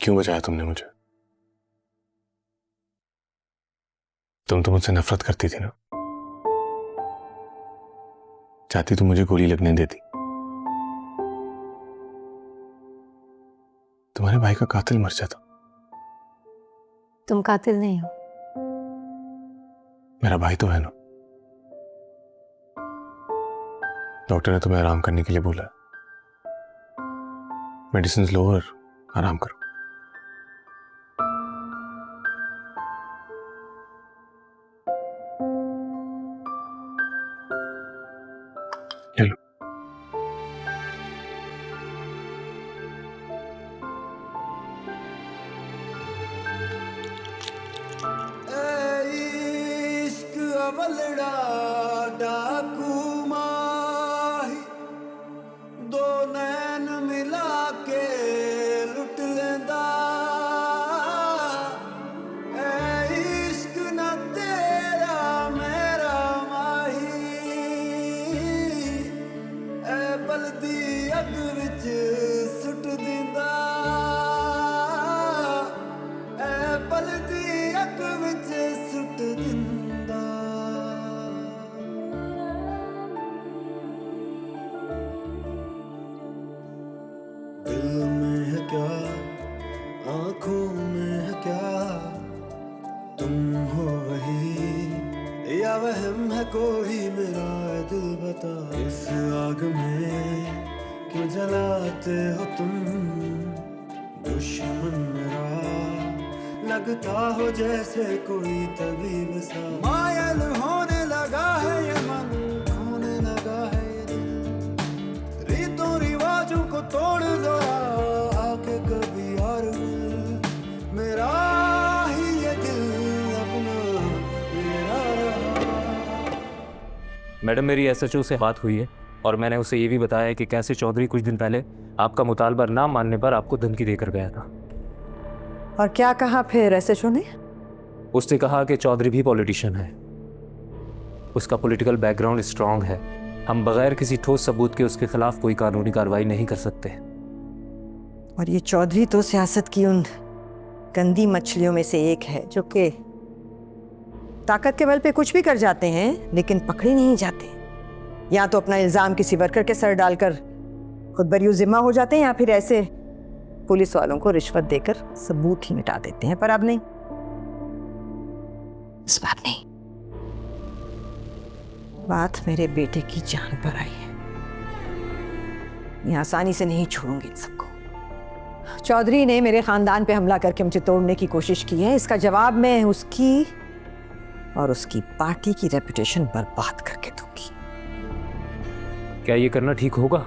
क्यों बचाया तुमने मुझे? तुम तो मुझसे नफरत करती थी ना, चाहती तो मुझे गोली लगने देती। तुम्हारे भाई का कातिल मर जाता। तुम कातिल नहीं हो। मेरा भाई तो है ना। डॉक्टर ने तुम्हें आराम करने के लिए बोला, मेडिसिन लो और आराम करो। चलो। इश्क अवलड़ा डाकू माही, दो नैन मिला के लुट लेंदा। इश्क ना तेरा मेरा माही, बलदी अग विच सुट दिंदा। बलदी अग विच सुट दिंदा। दिल में है क्या, आंखों में है क्या, तुम हो वही या वहम है कोई मेरा दिल बता। इस आग में क्यों जलाते हो तुम, दुश्मन मेरा लगता हो जैसे कोई तबीब सा। मायल होने लगा है ये मन, खोने लगा है ये दिल, रीतों रिवाजों को तोड़ दो आके कभी और मिल। मेरा ही ये दिल अपना मेरा रहा। मैडम, मेरी एसएचओ से बात हुई है और मैंने उसे ये भी बताया है कि कैसे चौधरी कुछ दिन पहले आपका मुतालबा ना मानने पर आपको धमकी देकर गया था। और क्या कहा फिर एसएचओ ने? उसने कहा कि चौधरी भी पॉलिटिशियन है, उसका पॉलिटिकल बैकग्राउंड स्ट्रांग है, हम बगैर किसी ठोस सबूत के उसके खिलाफ कोई कानूनी कार्रवाई नहीं कर सकते। और ये चौधरी तो सियासत की उन गंदी मछलियों में से एक है जो कि ताकत के बल पे कुछ भी कर जाते हैं लेकिन पकड़े नहीं जाते। या तो अपना इल्जाम किसी वर्कर के सर डालकर खुद बरी जिम्मा हो जाते हैं, या फिर ऐसे पुलिस वालों को रिश्वत देकर सबूत ही मिटा देते हैं। पर अब नहीं, इस बार नहीं। बात मेरे बेटे की जान पर आई है, मैं आसानी से नहीं छोड़ूंगी इन सबको। चौधरी ने मेरे खानदान पे हमला करके मुझे तोड़ने की कोशिश की है, इसका जवाब मैं उसकी और उसकी पार्टी की रेपुटेशन बर्बाद करके दूंगी। क्या ये करना ठीक होगा?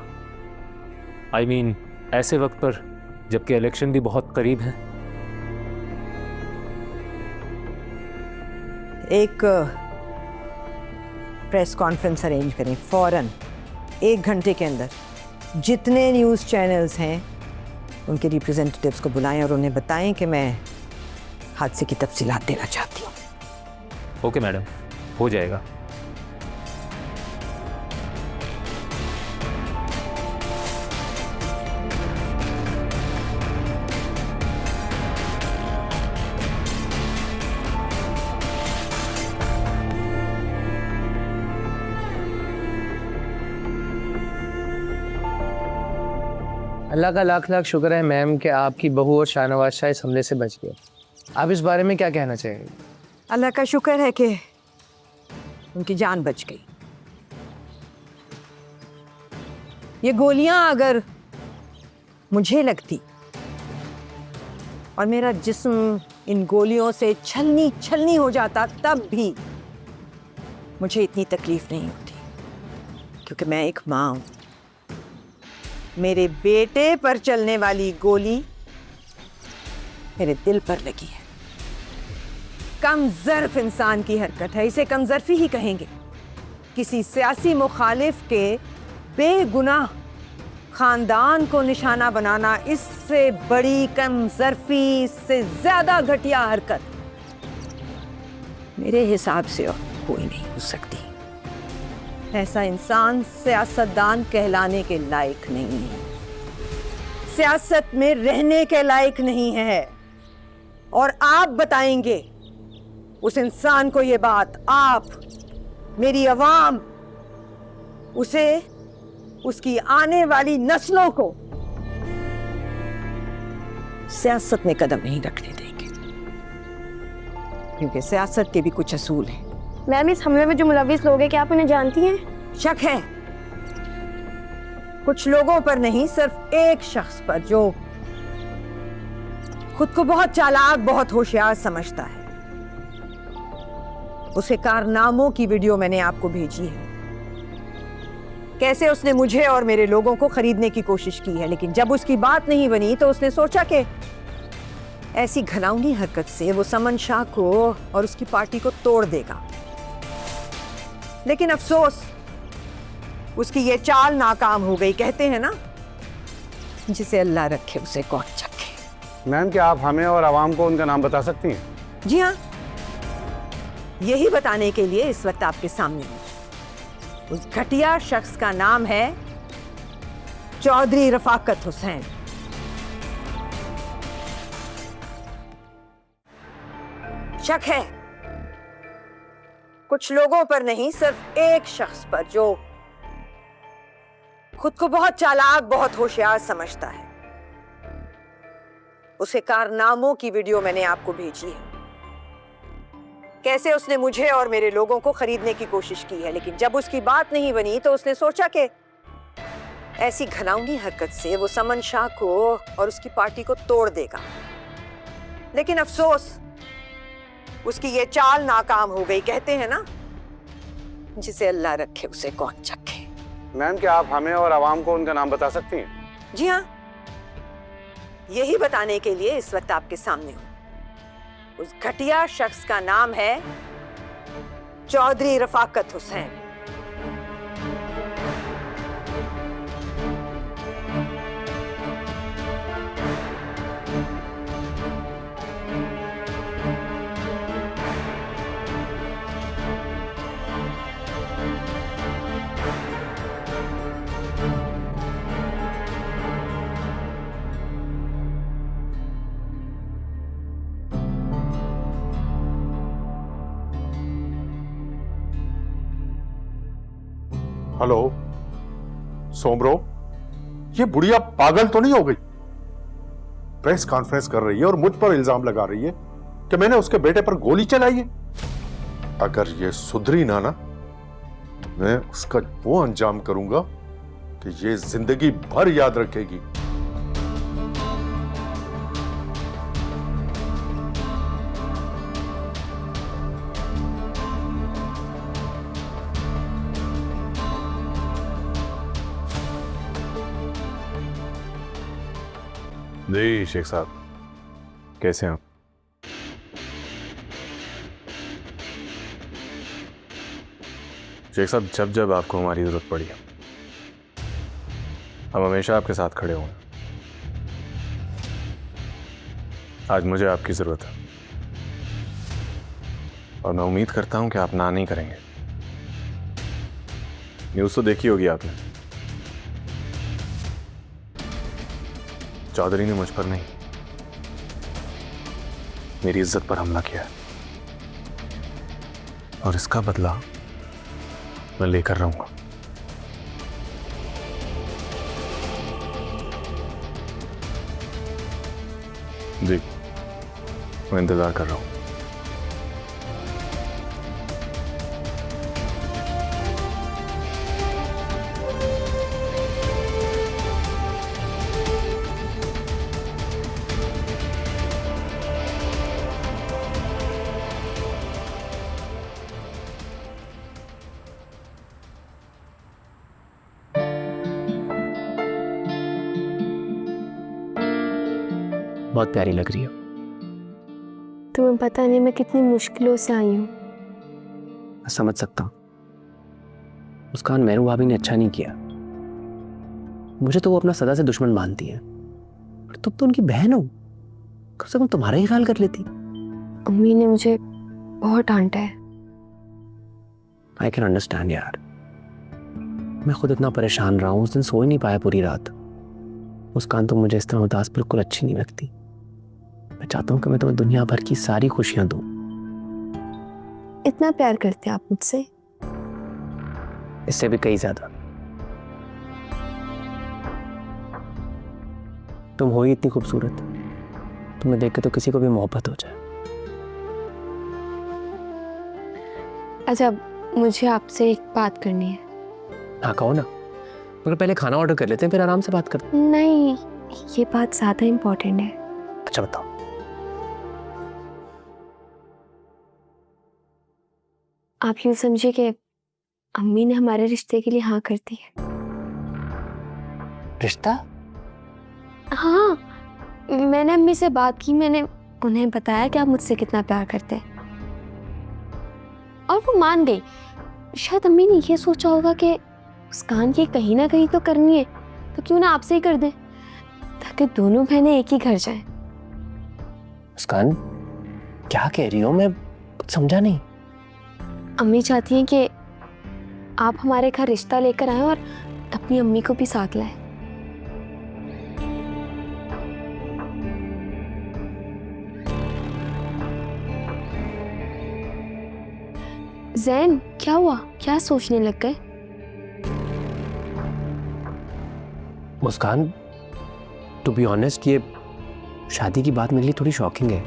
I mean, ऐसे वक्त पर जबकि इलेक्शन भी बहुत करीब है। एक प्रेस कॉन्फ्रेंस अरेंज करें फौरन, 1 घंटे के अंदर। जितने न्यूज़ चैनल्स हैं उनके रिप्रेजेंटेटिव्स को बुलाएं और उन्हें बताएं कि मैं हादसे की तफसीलात देना चाहती हूँ। ओके मैडम, हो जाएगा। अल्लाह का लाख लाख शुक्र है मैम कि आपकी बहू और शाहनवाज शाह इस हमले से बच गए। आप इस बारे में क्या कहना चाहेंगे? अल्लाह का शुक्र है कि उनकी जान बच गई। ये गोलियां अगर मुझे लगती और मेरा जिस्म इन गोलियों से छलनी छलनी हो जाता, तब भी मुझे इतनी तकलीफ नहीं होती, क्योंकि मैं एक माँ हूं। मेरे बेटे पर चलने वाली गोली मेरे दिल पर लगी है। कमज़र्फ इंसान की हरकत है, इसे कमज़र्फी ही कहेंगे। किसी सियासी मुखालिफ के बेगुनाह खानदान को निशाना बनाना इससे बड़ी कमज़र्फी, इससे ज़्यादा घटिया हरकत मेरे हिसाब से और कोई नहीं हो सकती। ऐसा इंसान सियासतदान कहलाने के लायक नहीं है। सियासत में रहने के लायक नहीं है, और आप बताएंगे उस इंसान को ये बात, आप, मेरी अवाम, उसे, उसकी आने वाली नस्लों को सियासत में कदम नहीं रखने देंगे, क्योंकि सियासत के भी कुछ असूल हैं। मैम, इस हमले में जो मुलविस लोग हैं, क्या आप उन्हें जानती हैं? शक है कुछ लोगों पर नहीं, सिर्फ एक शख्स पर जो खुद को बहुत चालाक, बहुत होशियार समझता है। उसे कारनामों की वीडियो मैंने आपको भेजी है, कैसे उसने मुझे और मेरे लोगों को खरीदने की कोशिश की है, लेकिन जब उसकी बात नहीं बनी तो उसने सोचा कि ऐसी घिनौनी हरकत से वो समन शाह को और उसकी पार्टी को तोड़ देगा। लेकिन अफसोस उसकी ये चाल नाकाम हो गई। कहते हैं ना, जिसे अल्लाह रखे उसे कौन चखे। मैम, क्या आप हमें और आवाम को उनका नाम बता सकती हैं? जी हाँ, यही बताने के लिए इस वक्त आपके सामने हूं। उस घटिया शख्स का नाम है चौधरी रफाकत हुसैन। शक है कुछ लोगों पर नहीं, सिर्फ एक शख्स पर जो खुद को बहुत चालाक, बहुत होशियार समझता है। उसे कारनामों की वीडियो मैंने आपको भेजी है, कैसे उसने मुझे और मेरे लोगों को खरीदने की कोशिश की है, लेकिन जब उसकी बात नहीं बनी तो उसने सोचा कि ऐसी घिनौनी हरकत से वो समन शाह को और उसकी पार्टी को तोड़ देगा। लेकिन अफसोस उसकी ये चाल नाकाम हो गई। कहते हैं ना, जिसे अल्लाह रखे उसे कौन चखे। मैम, क्या आप हमें और आवाम को उनका नाम बता सकती हैं? जी हाँ, यही बताने के लिए इस वक्त आपके सामने हूं। उस घटिया शख्स का नाम है चौधरी रफाकत हुसैन। हेलो सोमरो, ये बुढ़िया पागल तो नहीं हो गई? प्रेस कॉन्फ्रेंस कर रही है और मुझ पर इल्जाम लगा रही है कि मैंने उसके बेटे पर गोली चलाई है। अगर ये सुधरी ना तो मैं उसका वो अंजाम करूंगा कि ये जिंदगी भर याद रखेगी। जी शेख साहब, कैसे हैं आप? शेख साहब, जब जब आपको हमारी जरूरत पड़ी है, हम हमेशा आपके साथ खड़े होंगे। आज मुझे आपकी जरूरत है और मैं उम्मीद करता हूं कि आप ना नहीं करेंगे। न्यूज़ तो देखी होगी आपने, चौधरी ने मुझ पर नहीं, मेरी इज्जत पर हमला किया है और इसका बदला मैं लेकर रहूंगा। जी, मैं इंतजार कर रहा हूं। बहुत प्यारी लग रही हो। तुम्हें पता नहीं मैं कितनी मुश्किलों से आई हूँ। मैं समझ सकता हूँ। मुस्कान, मेहरू भाभी ने अच्छा नहीं किया। मुझे तो वो अपना सदा से दुश्मन मानती है, और तुम तो उनकी बहन हो, कम से कम तुम्हारा ही ख्याल कर लेती। अम्मी ने मुझे बहुत डांटा है। आई कैन अंडरस्टैंड यार, मैं खुद इतना परेशान रहा हूँ। उस दिन सो ही नहीं पाया पूरी रात। मुस्कान, तुम मुझे इस तरह उदास बिल्कुल अच्छी नहीं लगती। मैं चाहता हूँ कि मैं तुम्हें दुनिया भर की सारी खुशियां दूं। इतना प्यार करते हैं आप मुझसे? इससे भी कहीं ज्यादा। तुम हो ही इतनी खूबसूरत, तुम्हें देख के तो किसी को भी मोहब्बत हो जाए। अच्छा, मुझे आपसे एक बात करनी है। हाँ कहो ना, मगर पहले खाना ऑर्डर कर लेते हैं, फिर आराम से बात करते हैं। नहीं, ये बात ज़्यादा इम्पोर्टेंट है। अच्छा बताओ। आप यूँ समझिए कि अम्मी ने हमारे रिश्ते के लिए हाँ कर दी है। रिश्ता? हाँ, मैंने अम्मी से बात की, मैंने उन्हें बताया कि आप मुझसे कितना प्यार करते हैं और वो मान गई। शायद अम्मी ने ये सोचा होगा कि मुस्कान की कहीं ना कहीं तो करनी है, तो क्यों ना आपसे ही कर दे, ताकि दोनों बहनें एक ही घर जाएं। मुस्कान, क्या कह रही हो? मैं कुछ समझा नहीं। अम्मी चाहती हैं कि आप हमारे घर रिश्ता लेकर आएं और अपनी अम्मी को भी साथ लाएं। ज़ैन, क्या हुआ? क्या सोचने लग गए? मुस्कान, टू बी ऑनेस्ट, ये शादी की बात मेरे लिए थोड़ी शॉकिंग है।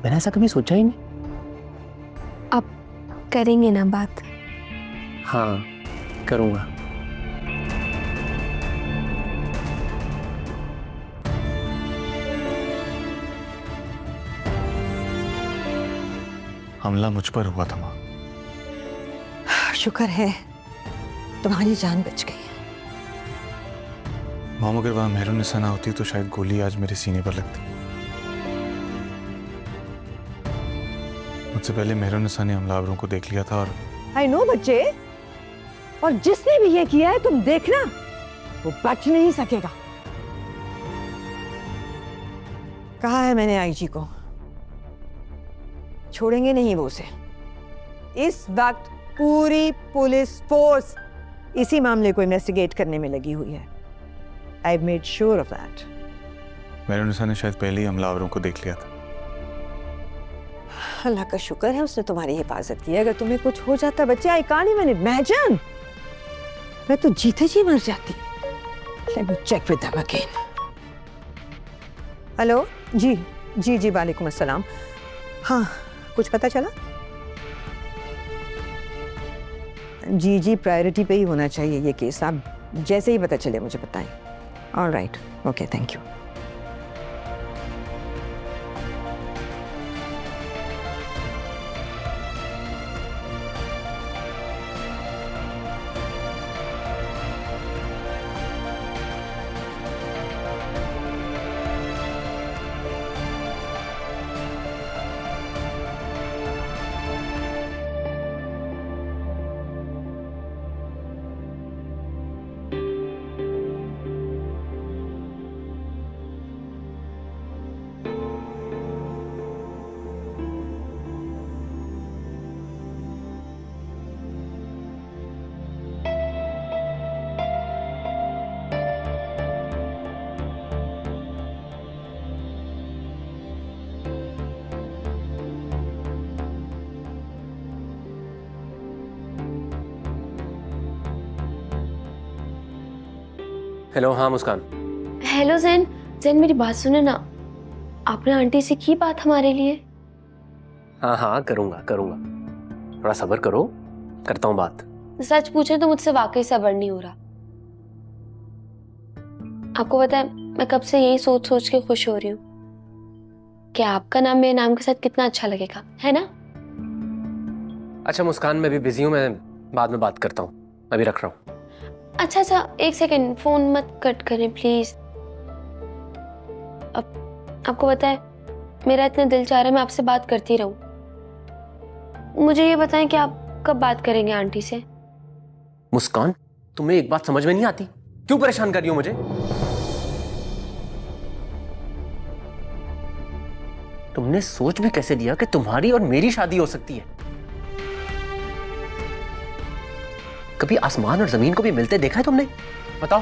मैंने ऐसा कभी सोचा ही नहीं। आप करेंगे ना बात? हाँ, करूँगा। हमला मुझ पर हुआ था माँ। शुक्र है तुम्हारी जान बच गई। मॉम, अगर वहां मेहरुन निसा ना होती तो शायद गोली आज मेरे सीने पर लगती। मुझसे पहले मेहरुन निसा ने हमलावरों को देख लिया था और आई नो बच्चे, और जिसने भी ये किया है तुम देखना, वो बच नहीं सकेगा। कहा है मैंने आईजी को, छोड़ेंगे नहीं वो उसे। इस वक्त पूरी पुलिस फोर्स इसी मामले को इन्वेस्टिगेट करने में लगी हुई है। I made sure of that. Mehrunnisa ने शायद पहले ही हमलावरों को देख लिया था। अल्लाह का शुक्र है उसने तुम्हारी हिफाजत की। अगर तुम्हें कुछ हो जाता बच्चे, आई कांट इवन इमेजिन, मैं तो जीते जी मर जाती। Let me check with them again. Hello, जी जी जी, वालेकुम अस्सलाम। हाँ, कुछ पता चला? जी जी, प्रायोरिटी पे ही होना चाहिए ये केस। आप जैसे ही पता चले मुझे बताएं। Alright, okay, thank you. Hello, हाँ मुस्कान। हेलो ज़ैन, ज़ैन मेरी बात सुने ना। आपने आंटी से की बात हमारे लिए? हाँ हाँ, करूँगा करूँगा, थोड़ा सब्र करो, करता हूँ बात। सच पूछे तो मुझसे वाकई सब्र नहीं हो रहा। आपको पता है, मैं कब से यही सोच सोच के खुश हो रही हूँ कि आपका नाम मेरे नाम के साथ कितना अच्छा लगेगा, है ना? अच्छा मुस्कान, मैं भी बिजी हूँ, मैं बाद में बात करता हूँ, अभी रख रहा हूँ। अच्छा अच्छा, एक सेकंड, फोन मत कट करें प्लीज। अब आपको पता है, मेरा इतना दिल चाह रहा है मैं आपसे बात करती रहूं। मुझे ये बताएं कि आप कब बात करेंगे आंटी से? मुस्कान, तुम्हें एक बात समझ में नहीं आती? क्यों परेशान कर रही हो मुझे? तुमने सोच भी कैसे दिया कि तुम्हारी और मेरी शादी हो सकती है? कभी आसमान और जमीन को भी मिलते देखा है तुमने? बताओ।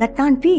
That can't be.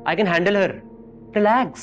I can handle her. Relax.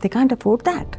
They can't afford that.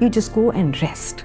You just go and rest.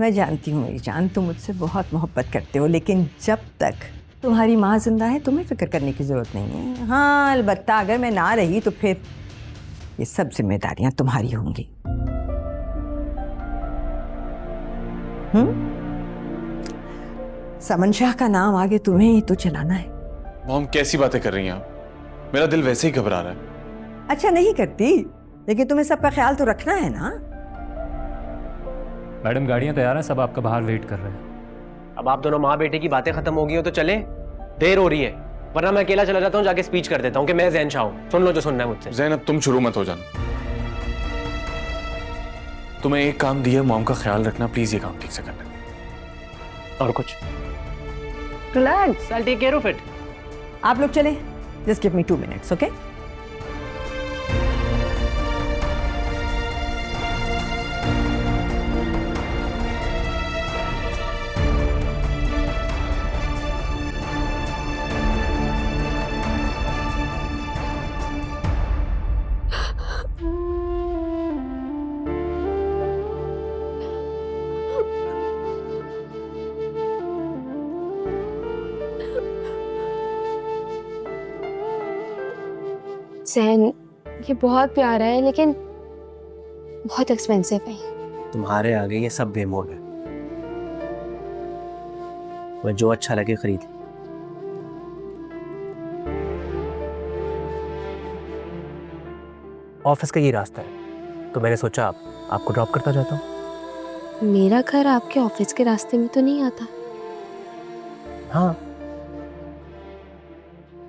मैं जानती हूँ मेरी जान, तुम मुझसे बहुत मोहब्बत करते हो, लेकिन जब तक तुम्हारी माँ जिंदा है तुम्हें फिक्र करने की ज़रूरत नहीं है। हाँ, अलबत्ता अगर मैं ना रही तो फिर ये सब जिम्मेदारियां तुम्हारी होंगी। समन शाह का नाम आगे तुम्हें ही तो चलाना है। मॉम कैसी बातें कर रही हैं आप? मेरा दिल वैसे ही घबरा रहा है। अच्छा नहीं करती, लेकिन तुम्हें सबका ख्याल तो रखना है ना। मैडम गाड़ियाँ तैयार हैं, सब आपका बाहर वेट कर रहे हैं। अब आप दोनों माँ बेटे की बातें खत्म हो गई हो तो चले, देर हो रही है, वरना मैं अकेला चला जाता हूँ, जाके स्पीच कर देता हूँ कि मैं ज़ैन शाह हूँ। सुन लो जो सुनना है मुझसे। ज़ैन अब तुम शुरू मत हो जाना। तुम्हें एक काम दिया, मॉम का ख्याल रखना, प्लीज ये काम ठीक से करना। और कुछ? Relax, I'll take care of it. आप लोग चले, just give me 2 minutes, okay? Zain, ये बहुत प्यारा है लेकिन बहुत एक्सपेंसिव है। तुम्हारे आगे ये सब बेमोल है, मैं जो अच्छा लगे खरीद। ऑफिस का ये रास्ता है तो मैंने सोचा आपको ड्रॉप करता जाता हूँ। मेरा घर आपके ऑफिस के रास्ते में तो नहीं आता। हाँ,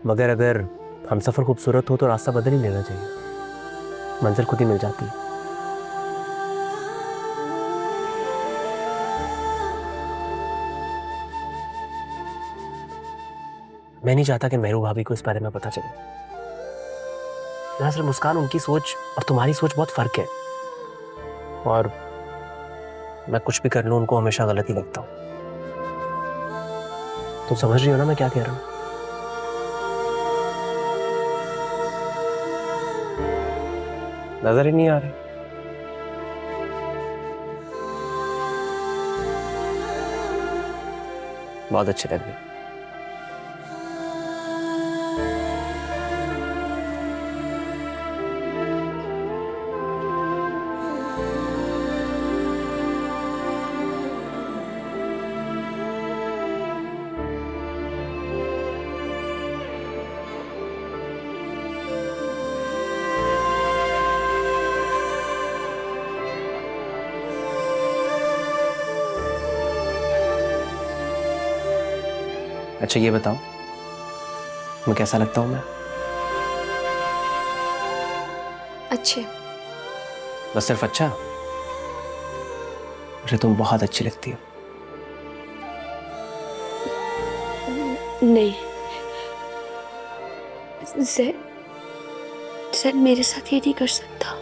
मगर अगर हम सफ़र खूबसूरत हो तो रास्ता बदल ही लेना चाहिए, मंजिल खुद ही मिल जाती है। मैं नहीं चाहता कि मेहरू भाभी को इस बारे में पता चले। दरअसल मुस्कान, उनकी सोच और तुम्हारी सोच बहुत फर्क है, और मैं कुछ भी कर लूं उनको हमेशा गलत ही लगता हूं। तुम समझ रही हो ना मैं क्या कह रहा हूं? नजर ही नहीं आ रही। बहुत अच्छे लग रहे। अच्छा ये बताओ, मैं कैसा लगता हूं मैं? अच्छे। बस सिर्फ अच्छा? मुझे तुम बहुत अच्छी लगती हो। नहीं, ज़ैन मेरे साथ ये नहीं कर सकता।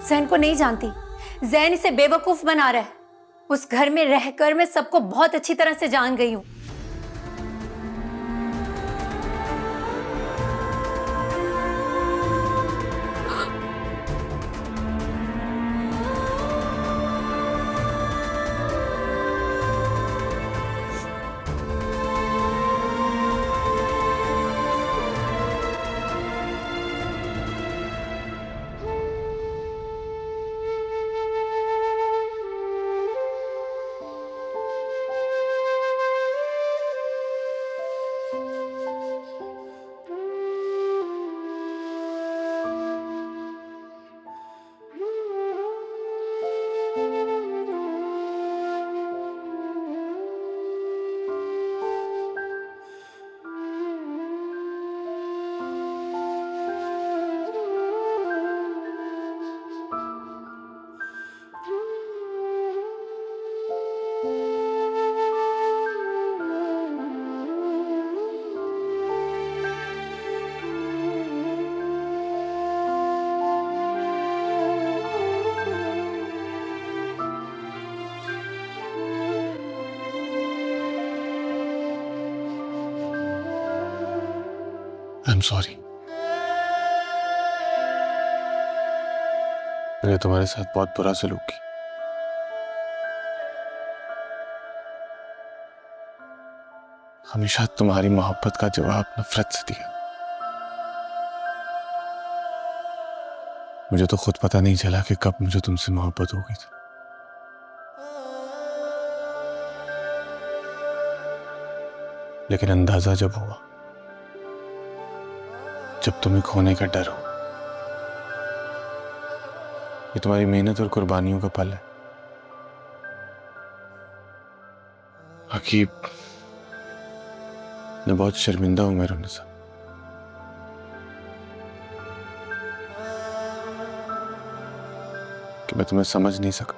ज़ैन को नहीं जानती, ज़ैन इसे बेवकूफ बना रहा है। उस घर में रहकर मैं सबको बहुत अच्छी तरह से जान गई हूँ। I am sorry. मैंने तुम्हारे साथ बहुत बुरा सलूक किया। हमेशा तुम्हारी मोहब्बत का जवाब नफरत से दिया। मुझे तो खुद पता नहीं चला कि कब मुझे तुमसे मोहब्बत हो गई थी। लेकिन अंदाजा जब हुआ, जब तुम्हें खोने का डर हो। ये तुम्हारी मेहनत और कुर्बानियों का फल है। हकीब, मैं बहुत शर्मिंदा हूं मेरे निसा। कि मैं तुम्हें समझ नहीं सका।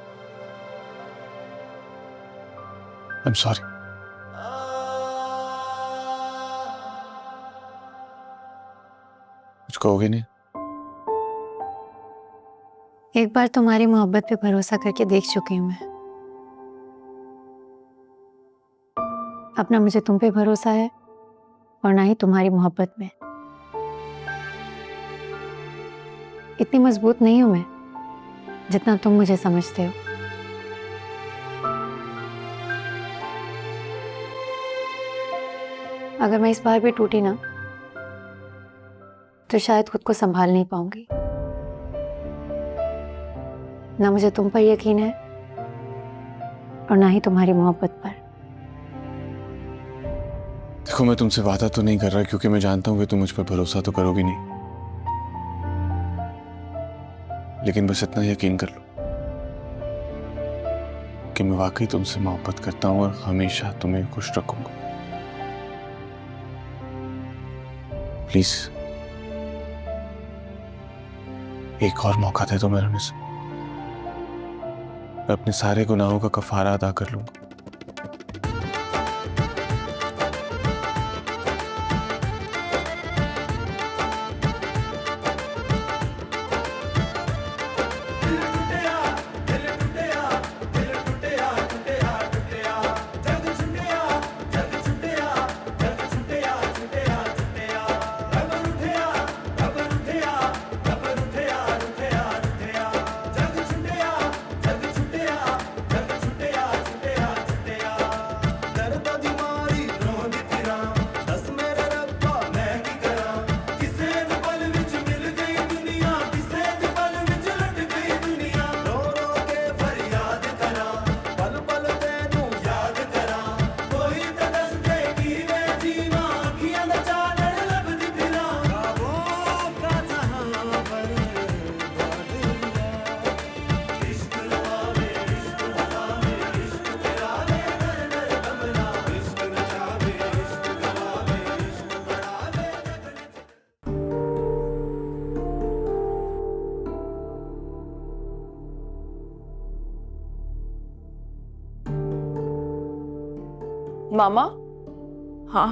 I am sorry. कुछ कहोगे नहीं? एक बार तुम्हारी मोहब्बत पे भरोसा करके देख चुकी हूँ मैं। अब ना मुझे तुम पे भरोसा है और ना ही तुम्हारी मोहब्बत में। इतनी मजबूत नहीं हूं मैं जितना तुम मुझे समझते हो। अगर मैं इस बार भी टूटी ना तो शायद खुद को संभाल नहीं पाऊंगी। ना मुझे तुम पर यकीन है और ना ही तुम्हारी मोहब्बत पर। देखो, मैं तुमसे वादा तो नहीं कर रहा क्योंकि मैं जानता हूं कि तुम मुझ पर भरोसा तो करोगी नहीं, लेकिन बस इतना यकीन कर लो कि मैं वाकई तुमसे मोहब्बत करता हूं और हमेशा तुम्हें खुश रखूंगा। प्लीज एक और मौका दे दो मेरे निसा। मैं अपने सारे गुनाहों का कफारा अदा कर लूंगा। मामा, हाँ,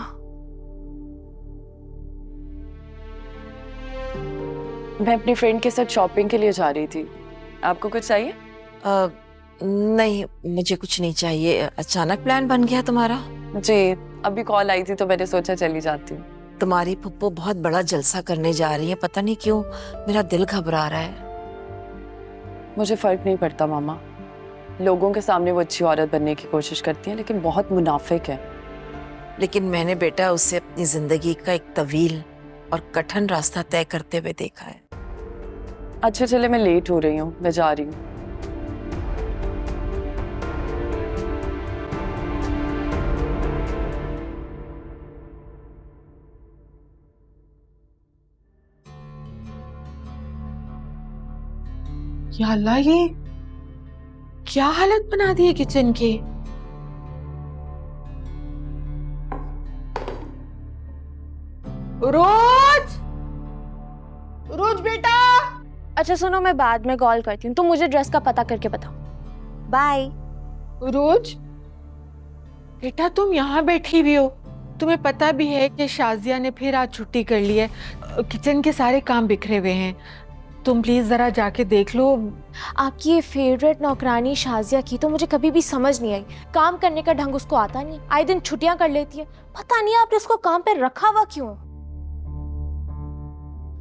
मैं अपनी फ्रेंड के साथ शॉपिंग के लिए जा रही थी। आपको कुछ चाहिए? नहीं, मुझे कुछ नहीं चाहिए। अचानक प्लान बन गया तुम्हारा? जी, अभी कॉल आई थी तो मैंने सोचा चली जाती हूँ। तुम्हारी फुप्पो बहुत बड़ा जलसा करने जा रही है, पता नहीं क्यों मेरा दिल घबरा रहा है। मुझे फर्क नहीं पड़ता मामा, लोगों के सामने वो अच्छी औरत बनने की कोशिश करती है लेकिन बहुत मुनाफिक है। लेकिन मैंने बेटा उसे अपनी जिंदगी का एक तवील और कठिन रास्ता तय करते हुए देखा है। अच्छा चले, मैं लेट हो रही हूँ, मैं जा रही हूँ। या अल्लाह, ये क्या हालत बना दी है किचन की। रोज, रोज बेटा। अच्छा सुनो, मैं बाद में कॉल करती हूँ, तुम मुझे ड्रेस का पता करके बताओ। बाय। रोज बेटा, तुम यहाँ बैठी हुई हो, तुम्हें पता भी है कि शाजिया ने फिर आज छुट्टी कर ली है। किचन के सारे काम बिखरे हुए हैं, तुम प्लीज जरा जाके देख लो। आपकी ये फेवरेट नौकरानी शाजिया की तो मुझे कभी भी समझ नहीं आई। काम करने का ढंग उसको आता नहीं, आए दिन छुट्टियां कर लेती है। पता नहीं आपने उसको काम पे रखा हुआ क्यों।